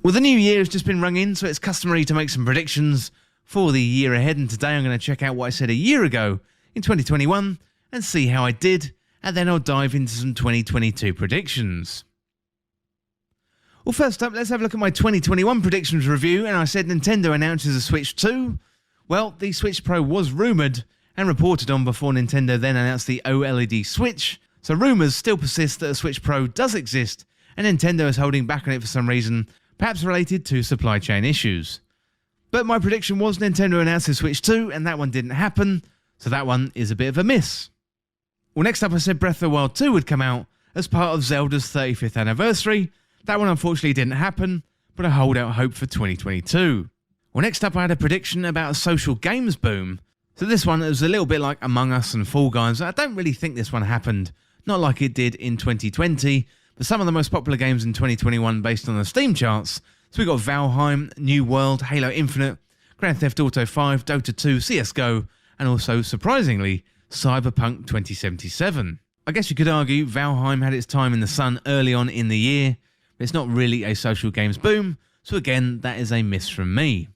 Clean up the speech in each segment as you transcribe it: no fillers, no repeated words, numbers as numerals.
Well, the new year has just been rung in, so it's customary to make some predictions for the year ahead, and today I'm going to check out what I said a year ago in 2021 and see how I did, and then I'll dive into some 2022 predictions. Well, first up, let's have a look at my 2021 predictions review, and I said Nintendo announces a Switch 2. Well, the Switch Pro was rumoured and reported on before Nintendo then announced the OLED Switch, so rumours still persist that a Switch Pro does exist, and Nintendo is holding back on it for some reason, perhaps related to supply chain issues. But my prediction was Nintendo announced the Switch 2, and that one didn't happen, so that one is a bit of a miss. Well, next up I said Breath of the Wild 2 would come out as part of Zelda's 35th anniversary. That one unfortunately didn't happen, but I hold out hope for 2022. Well, next up I had a prediction about a social games boom. So this one was a little bit like Among Us and Fall Guys. I don't really think this one happened, not like it did in 2020, but some of the most popular games in 2021 based on the Steam charts. So we got Valheim, New World, Halo Infinite, Grand Theft Auto 5, Dota 2, CSGO, and also, surprisingly, Cyberpunk 2077. I guess you could argue Valheim had its time in the sun early on in the year, but it's not really a social games boom, so again, that is a miss from me.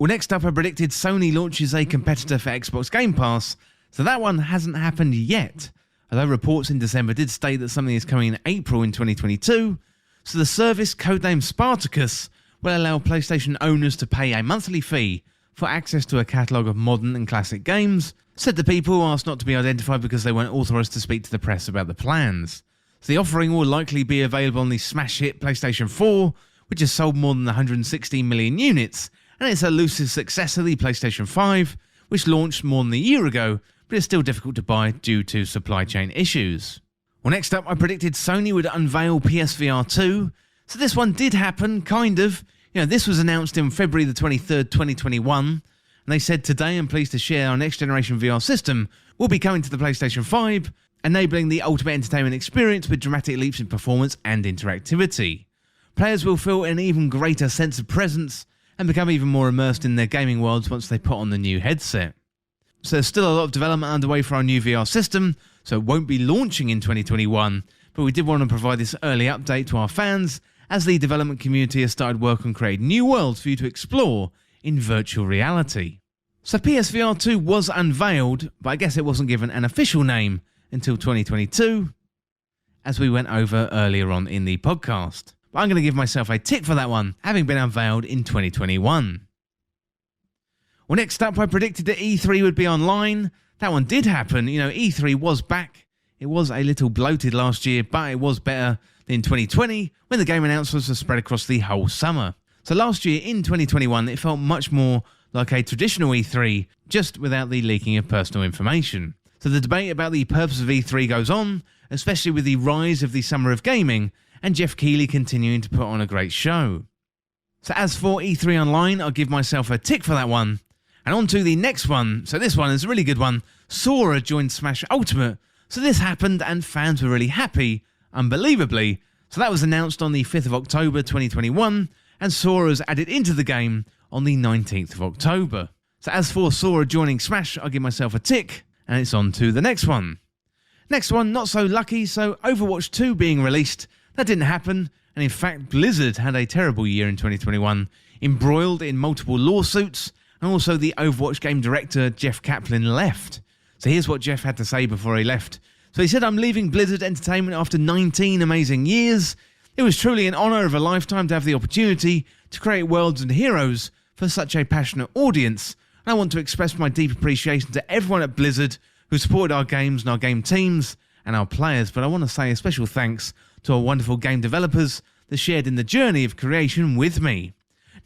Well, next up I predicted Sony launches a competitor for Xbox Game Pass, so that one hasn't happened yet, although reports in December did state that something is coming in April in 2022, so the service, codenamed Spartacus, will allow PlayStation owners to pay a monthly fee for access to a catalogue of modern and classic games, said the people who asked not to be identified because they weren't authorised to speak to the press about the plans. So the offering will likely be available on the smash hit PlayStation 4, which has sold more than 116 million units, and it's a elusive successor, the PlayStation 5, which launched more than a year ago, but is still difficult to buy due to supply chain issues. Well, next up, I predicted Sony would unveil PSVR 2, so this one did happen, kind of. This was announced in February the 23rd, 2021, and they said, today I'm pleased to share our next generation VR system will be coming to the PlayStation 5, enabling the ultimate entertainment experience with dramatic leaps in performance and interactivity. Players will feel an even greater sense of presence and become even more immersed in their gaming worlds once they put on the new headset. So there's still a lot of development underway for our new VR system, so it won't be launching in 2021, but we did want to provide this early update to our fans as the development community has started work on creating new worlds for you to explore in virtual reality. So PSVR 2 was unveiled, but I guess it wasn't given an official name until 2022, as we went over earlier on in the podcast. But I'm going to give myself a tick for that one, having been unveiled in 2021. Well, next up, I predicted that E3 would be online. That one did happen. E3 was back. It was a little bloated last year, but it was better than 2020 when the game announcements were spread across the whole summer. So last year in 2021, it felt much more like a traditional E3, just without the leaking of personal information. So the debate about the purpose of E3 goes on, especially with the rise of the summer of gaming, and Jeff Keighley continuing to put on a great show. So as for E3 Online, I'll give myself a tick for that one. And on to the next one. So this one is a really good one. Sora joined Smash Ultimate. So this happened and fans were really happy, unbelievably. So that was announced on the 5th of October 2021, and Sora's added into the game on the 19th of October. So as for Sora joining Smash, I'll give myself a tick, and it's on to the next one. Next one, not so lucky, so Overwatch 2 being released. That didn't happen, and in fact Blizzard had a terrible year in 2021, embroiled in multiple lawsuits, and also the Overwatch game director Jeff Kaplan left. So here's what Jeff had to say before he left. So he said, "I'm leaving Blizzard Entertainment after 19 amazing years. It was truly an honour of a lifetime to have the opportunity to create worlds and heroes for such a passionate audience. And I want to express my deep appreciation to everyone at Blizzard who supported our games and our game teams and our players, but I want to say a special thanks to our wonderful game developers that shared in the journey of creation with me.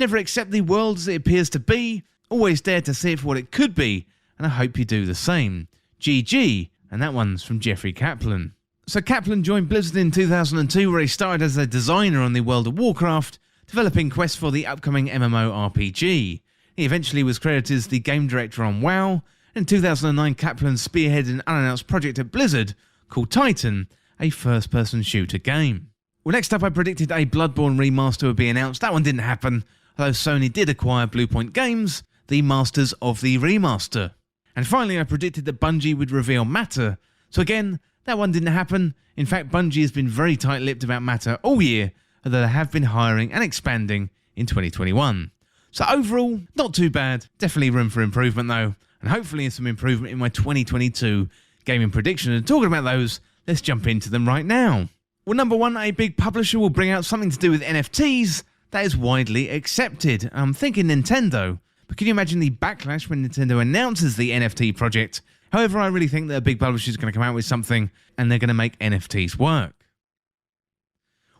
Never accept the world as it appears to be, always dare to see it for what it could be, and I hope you do the same. GG," and that one's from Jeffrey Kaplan. So Kaplan joined Blizzard in 2002, where he started as a designer on the World of Warcraft, developing quests for the upcoming MMORPG. He eventually was credited as the game director on WoW. In 2009, Kaplan spearheaded an unannounced project at Blizzard called Titan, a first-person shooter game. Well, next up I predicted a Bloodborne remaster would be announced. That one didn't happen, although Sony did acquire Bluepoint Games, the masters of the remaster. And finally, I predicted that Bungie would reveal Matter. So again, that one didn't happen. In fact, Bungie has been very tight-lipped about Matter all year, although they have been hiring and expanding in 2021. So overall, not too bad. Definitely room for improvement though, and hopefully some improvement in my 2022 gaming predictions. And talking about those, let's jump into them right now. Well, number one, a big publisher will bring out something to do with NFTs that is widely accepted. I'm thinking Nintendo, but can you imagine the backlash when Nintendo announces the NFT project? However, I really think that a big publisher is going to come out with something and they're going to make NFTs work.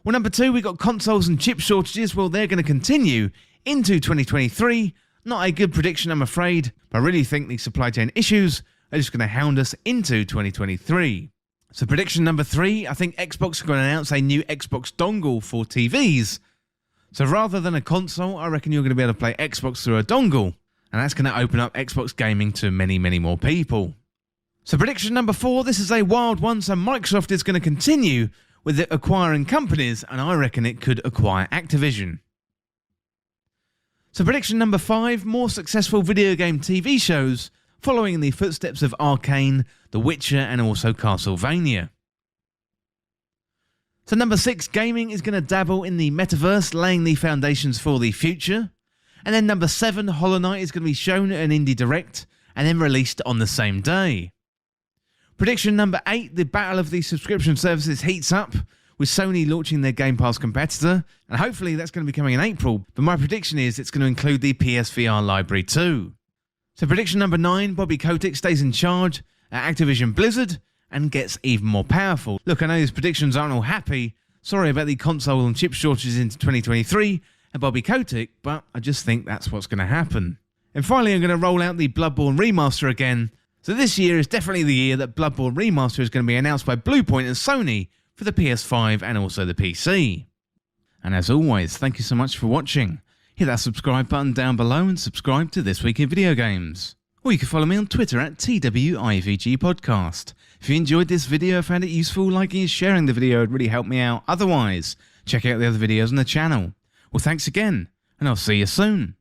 Well, number two, we got consoles and chip shortages. Well, they're going to continue into 2023. Not a good prediction, I'm afraid, but I really think the supply chain issues are just going to hound us into 2023. So prediction number three, I think Xbox is going to announce a new Xbox dongle for TVs. So rather than a console, I reckon you're going to be able to play Xbox through a dongle, and that's going to open up Xbox gaming to many, many more people. So prediction number four, this is a wild one. So Microsoft is going to continue with it acquiring companies, and I reckon it could acquire Activision. So prediction number five, more successful video game TV shows following in the footsteps of Arcane, The Witcher, and also Castlevania. So number six, gaming is going to dabble in the metaverse, laying the foundations for the future. And then number seven, Hollow Knight is going to be shown at an Indie Direct and then released on the same day. Prediction number eight, the battle of the subscription services heats up, with Sony launching their Game Pass competitor, and hopefully that's going to be coming in April, but my prediction is it's going to include the PSVR library too. So prediction number nine, Bobby Kotick stays in charge at Activision Blizzard and gets even more powerful. Look, I know these predictions aren't all happy, sorry about the console and chip shortages into 2023 and Bobby Kotick, but I just think that's what's going to happen. And finally, I'm going to roll out the Bloodborne remaster again. So this year is definitely the year that Bloodborne Remaster is going to be announced by Bluepoint and Sony for the PS5 and also the PC. And as always, thank you so much for watching. Hit that subscribe button down below and subscribe to This Week in Video Games. Or you can follow me on Twitter at TWIVG Podcast. If you enjoyed this video, found it useful, liking and sharing the video would really help me out. Otherwise, check out the other videos on the channel. Well, thanks again, and I'll see you soon.